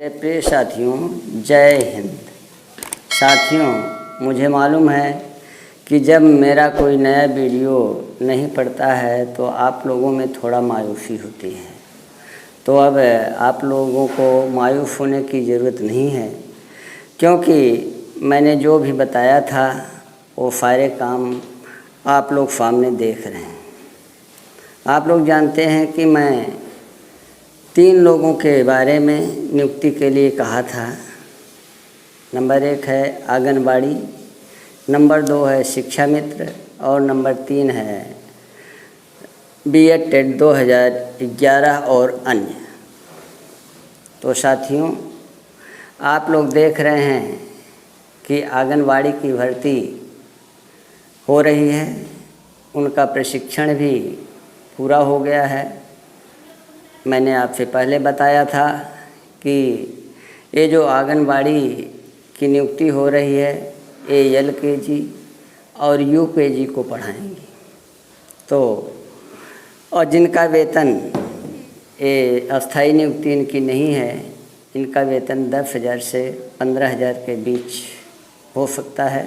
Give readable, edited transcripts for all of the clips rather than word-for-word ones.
मेरे प्रिय साथियों, जय हिंद। साथियों, मुझे मालूम है कि जब मेरा कोई नया वीडियो नहीं पड़ता है तो आप लोगों में थोड़ा मायूसी होती है। तो अब आप लोगों को मायूस होने की ज़रूरत नहीं है, क्योंकि मैंने जो भी बताया था वो सारे काम आप लोग सामने देख रहे हैं। आप लोग जानते हैं कि मैं 3 लोगों के बारे में नियुक्ति के लिए कहा था। नंबर 1 है आंगनबाड़ी, नंबर 2 है शिक्षा मित्र और नंबर 3 है बीएड टेट 2011 और अन्य। तो साथियों, आप लोग देख रहे हैं कि आंगनबाड़ी की भर्ती हो रही है, उनका प्रशिक्षण भी पूरा हो गया है। मैंने आपसे पहले बताया था कि ये जो आंगनबाड़ी की नियुक्ति हो रही है ये LKG और UKG को पढ़ाएंगी। तो और जिनका वेतन ये अस्थाई नियुक्ति इनकी नहीं है, इनका वेतन 10,000 से 15,000 के बीच हो सकता है।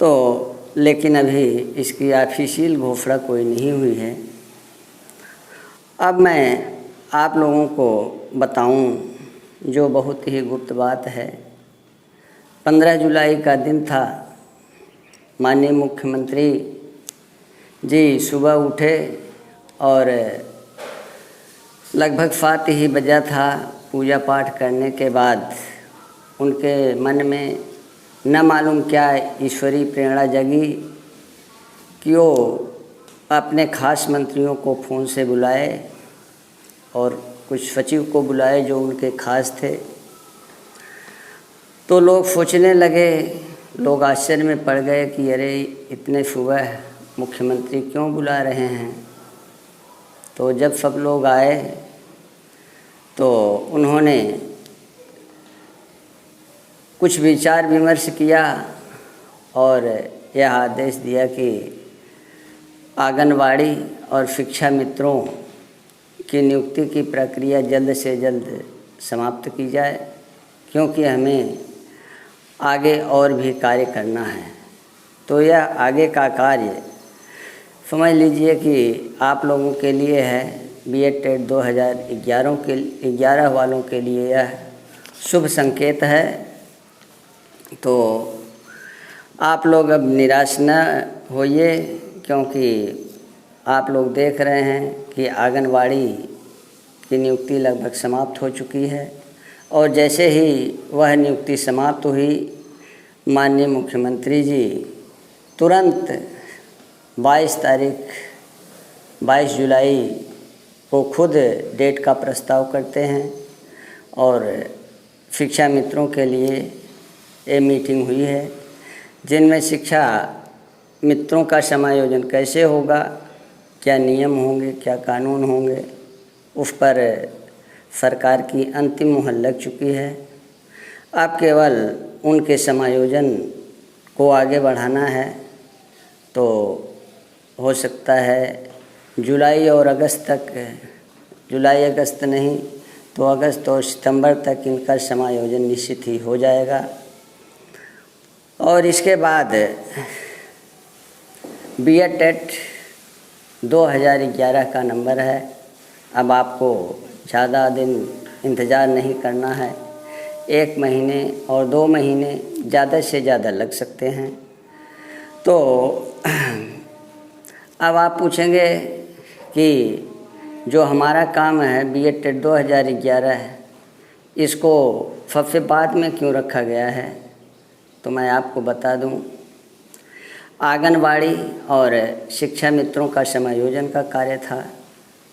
तो लेकिन अभी इसकी ऑफिशियल घोषणा कोई नहीं हुई है। अब मैं आप लोगों को बताऊं जो बहुत ही गुप्त बात है। 15 जुलाई का दिन था। माननीय मुख्यमंत्री जी सुबह उठे और लगभग 7 ही बजा था। पूजा पाठ करने के बाद उनके मन में न मालूम क्या ईश्वरीय प्रेरणा जगी कि वो अपने खास मंत्रियों को फ़ोन से बुलाए और कुछ सचिव को बुलाए जो उनके खास थे। तो लोग सोचने लगे, लोग आश्चर्य में पड़ गए कि अरे इतने सुबह मुख्यमंत्री क्यों बुला रहे हैं। तो जब सब लोग आए तो उन्होंने कुछ विचार विमर्श किया और यह आदेश दिया कि आंगनबाड़ी और शिक्षा मित्रों की नियुक्ति की प्रक्रिया जल्द से जल्द समाप्त की जाए, क्योंकि हमें आगे और भी कार्य करना है। तो यह आगे का कार्य समझ लीजिए कि आप लोगों के लिए है। बीएड टेट 2011 वालों के लिए यह शुभ संकेत है। तो आप लोग अब निराश न होइए, क्योंकि आप लोग देख रहे हैं कि आंगनबाड़ी की नियुक्ति लगभग समाप्त हो चुकी है। और जैसे ही वह नियुक्ति समाप्त हुई, माननीय मुख्यमंत्री जी तुरंत 22 जुलाई को खुद डेट का प्रस्ताव करते हैं और शिक्षा मित्रों के लिए ये मीटिंग हुई है, जिनमें शिक्षा मित्रों का समायोजन कैसे होगा, क्या नियम होंगे, क्या कानून होंगे, उस पर सरकार की अंतिम मुहर लग चुकी है। अब केवल उनके समायोजन को आगे बढ़ाना है। तो हो सकता है जुलाई और अगस्त तक, जुलाई अगस्त नहीं तो अगस्त और सितंबर तक इनका समायोजन निश्चित ही हो जाएगा। और इसके बाद बीएड टेट 2011 का नंबर है। अब आपको ज़्यादा दिन इंतज़ार नहीं करना है। 1 महीने और 2 महीने ज़्यादा से ज़्यादा लग सकते हैं। तो अब आप पूछेंगे कि जो हमारा काम है बीएड टेट 2011 है, इसको सबसे बाद में क्यों रखा गया है। तो मैं आपको बता दूं, आंगनबाड़ी और शिक्षा मित्रों का समायोजन का कार्य था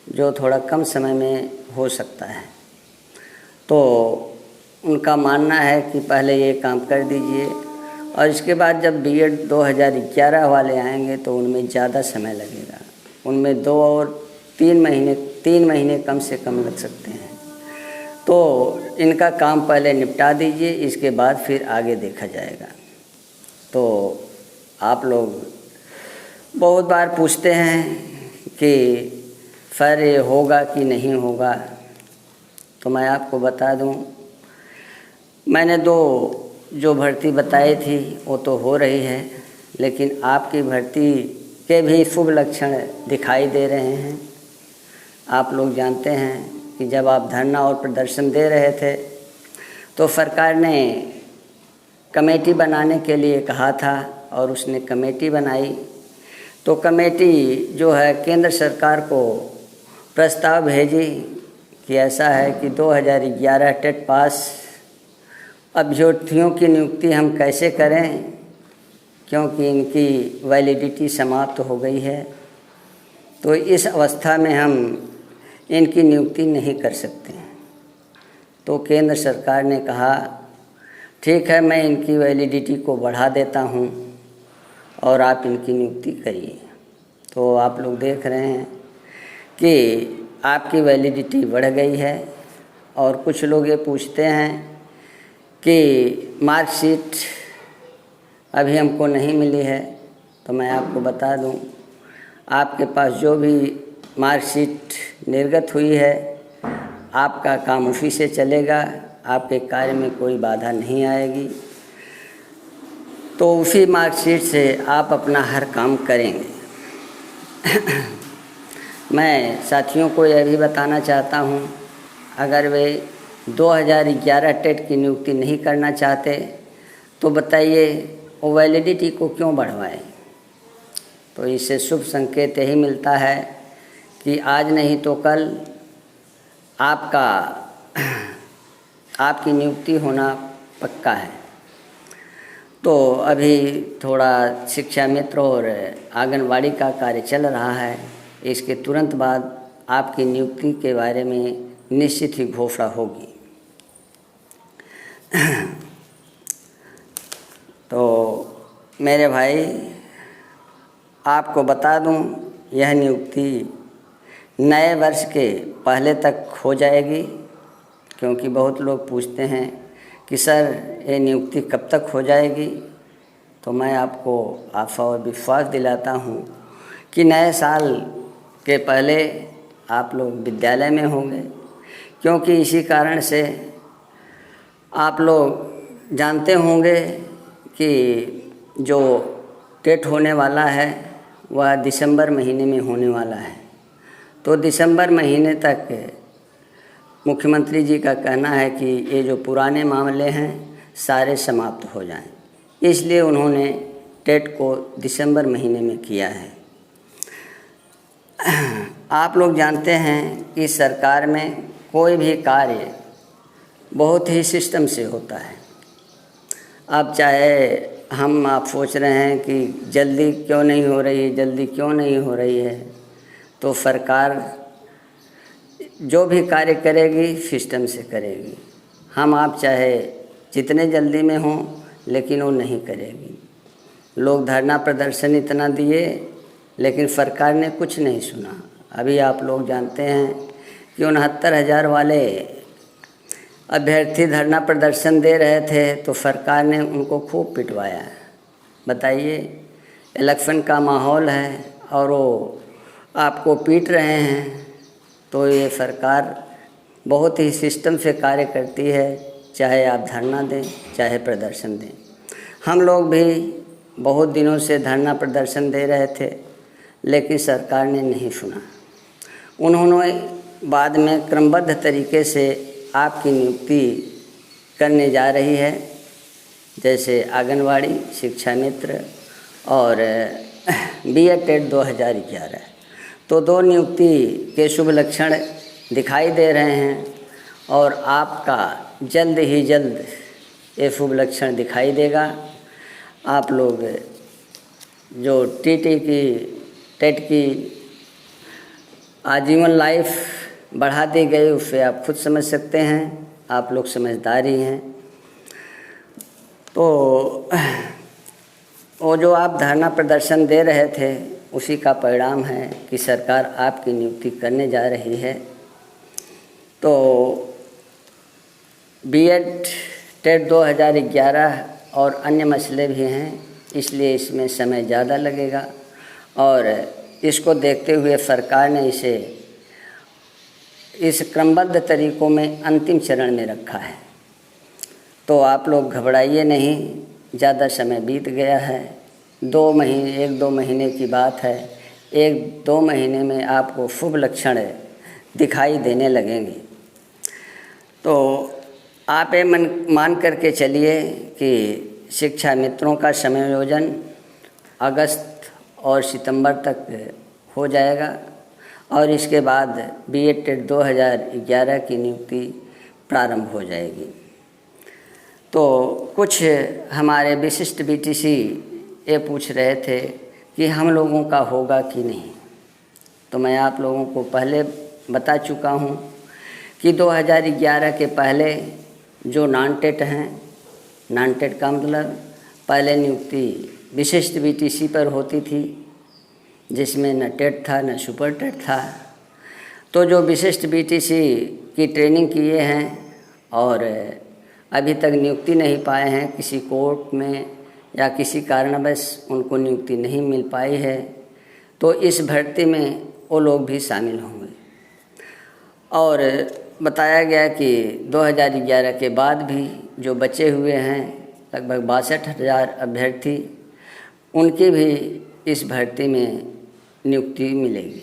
जो थोड़ा कम समय में हो सकता है। तो उनका मानना है कि पहले ये काम कर दीजिए और इसके बाद जब बीएड 2011 वाले आएंगे तो उनमें ज़्यादा समय लगेगा। उनमें 2 और 3 महीने कम से कम लग सकते हैं। तो इनका काम पहले निपटा दीजिए, इसके बाद फिर आगे देखा जाएगा। तो आप लोग बहुत बार पूछते हैं कि सर ये होगा कि नहीं होगा, तो मैं आपको बता दूं, मैंने 2 जो भर्ती बताई थी वो तो हो रही है, लेकिन आपकी भर्ती के भी शुभ लक्षण दिखाई दे रहे हैं। आप लोग जानते हैं कि जब आप धरना और प्रदर्शन दे रहे थे तो सरकार ने कमेटी बनाने के लिए कहा था और उसने कमेटी बनाई। तो कमेटी जो है केंद्र सरकार को प्रस्ताव भेजी कि ऐसा है कि 2011 टेट पास अभ्यर्थियों की नियुक्ति हम कैसे करें, क्योंकि इनकी वैलिडिटी समाप्त हो गई है। तो इस अवस्था में हम इनकी नियुक्ति नहीं कर सकते। तो केंद्र सरकार ने कहा ठीक है, मैं इनकी वैलिडिटी को बढ़ा देता हूँ और आप इनकी नियुक्ति करिए। तो आप लोग देख रहे हैं कि आपकी वैलिडिटी बढ़ गई है। और कुछ लोग ये पूछते हैं कि मार्कशीट अभी हमको नहीं मिली है। तो मैं आपको बता दूं, आपके पास जो भी मार्कशीट निर्गत हुई है, आपका काम उसी से चलेगा, आपके कार्य में कोई बाधा नहीं आएगी। तो उसी मार्कशीट से आप अपना हर काम करेंगे। मैं साथियों को यह भी बताना चाहता हूँ, अगर वे 2011 टेट की नियुक्ति नहीं करना चाहते तो बताइए वो वैलिडिटी को क्यों बढ़वाएं। तो इससे शुभ संकेत यही मिलता है कि आज नहीं तो कल आपकी नियुक्ति होना पक्का है। तो अभी थोड़ा शिक्षा मित्र और आंगनवाड़ी का कार्य चल रहा है, इसके तुरंत बाद आपकी नियुक्ति के बारे में निश्चित ही घोषणा होगी। तो मेरे भाई, आपको बता दूं, यह नियुक्ति नए वर्ष के पहले तक हो जाएगी, क्योंकि बहुत लोग पूछते हैं कि सर ये नियुक्ति कब तक हो जाएगी। तो मैं आपको आशा और विश्वास दिलाता हूँ कि नए साल के पहले आप लोग विद्यालय में होंगे, क्योंकि इसी कारण से आप लोग जानते होंगे कि जो टेट होने वाला है वह दिसंबर महीने में होने वाला है। तो दिसंबर महीने तक मुख्यमंत्री जी का कहना है कि ये जो पुराने मामले हैं सारे समाप्त हो जाएं, इसलिए उन्होंने टेट को दिसंबर महीने में किया है। आप लोग जानते हैं कि सरकार में कोई भी कार्य बहुत ही सिस्टम से होता है। अब चाहे आप सोच रहे हैं कि जल्दी क्यों नहीं हो रही है, जल्दी क्यों नहीं हो रही है, तो सरकार जो भी कार्य करेगी सिस्टम से करेगी। आप चाहे जितने जल्दी में हों, लेकिन वो नहीं करेगी। लोग धरना प्रदर्शन इतना दिए, लेकिन सरकार ने कुछ नहीं सुना। अभी आप लोग जानते हैं कि 69,000 वाले अभ्यर्थी धरना प्रदर्शन दे रहे थे, तो सरकार ने उनको खूब पिटवाया। बताइए, इलेक्शन का माहौल है और वो आपको पीट रहे हैं। तो ये सरकार बहुत ही सिस्टम से कार्य करती है, चाहे आप धरना दें चाहे प्रदर्शन दें। हम लोग भी बहुत दिनों से धरना प्रदर्शन दे रहे थे, लेकिन सरकार ने नहीं सुना। उन्होंने बाद में क्रमबद्ध तरीके से आपकी नियुक्ति करने जा रही है, जैसे आंगनवाड़ी, शिक्षा मित्र और बीएड टेट 2011। तो 2 नियुक्ति के शुभ लक्षण दिखाई दे रहे हैं और आपका जल्द ही जल्द ये शुभ लक्षण दिखाई देगा। आप लोग जो टीटी की टेट की आजीवन लाइफ बढ़ा दी गई, उससे आप खुद समझ सकते हैं, आप लोग समझदार ही हैं। तो वो जो आप धरना प्रदर्शन दे रहे थे, उसी का परिणाम है कि सरकार आपकी नियुक्ति करने जा रही है। तो बीएड टेट 2011 और अन्य मसले भी हैं, इसलिए इसमें समय ज़्यादा लगेगा और इसको देखते हुए सरकार ने इसे इस क्रमबद्ध तरीक़ों में अंतिम चरण में रखा है। तो आप लोग घबराइए नहीं, ज़्यादा समय बीत गया है। 1-2 महीने की बात है। 1-2 महीने में आपको शुभ लक्षण दिखाई देने लगेंगे। तो आप ये मान करके चलिए कि शिक्षा मित्रों का समायोजन अगस्त और सितंबर तक हो जाएगा और इसके बाद B.Ed टेट 2011 की नियुक्ति प्रारंभ हो जाएगी। तो कुछ हमारे विशिष्ट BTC ये पूछ रहे थे कि हम लोगों का होगा कि नहीं। तो मैं आप लोगों को पहले बता चुका हूँ कि 2011 के पहले जो नॉन टेट हैं, नॉन टेट का मतलब पहले नियुक्ति विशिष्ट BTC पर होती थी, जिसमें न टेट था न सुपर टेट था। तो जो विशिष्ट BTC की ट्रेनिंग किए हैं और अभी तक नियुक्ति नहीं पाए हैं, किसी कोर्ट में या किसी कारणवश उनको नियुक्ति नहीं मिल पाई है, तो इस भर्ती में वो लोग भी शामिल होंगे। और बताया गया कि 2011 के बाद भी जो बचे हुए हैं लगभग 62,000 अभ्यर्थी, उनकी भी इस भर्ती में नियुक्ति मिलेगी।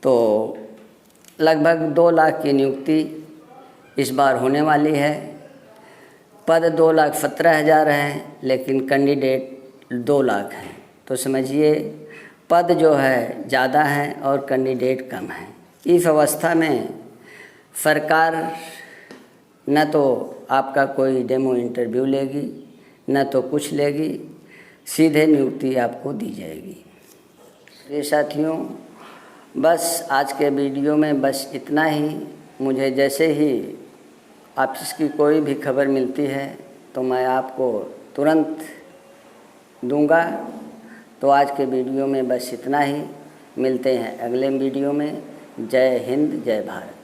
तो लगभग 2 लाख की नियुक्ति इस बार होने वाली है। पद 2,17,000 हैं, लेकिन कैंडिडेट 2 लाख हैं। तो समझिए पद जो है ज़्यादा है और कैंडिडेट कम है। इस अवस्था में सरकार न तो आपका कोई डेमो इंटरव्यू लेगी, न तो कुछ लेगी, सीधे नियुक्ति आपको दी जाएगी। ये साथियों, बस आज के वीडियो में बस इतना ही। मुझे जैसे ही ऑफिस की कोई भी खबर मिलती है तो मैं आपको तुरंत दूंगा। तो आज के वीडियो में बस इतना ही। मिलते हैं अगले वीडियो में। जय हिंद, जय भारत।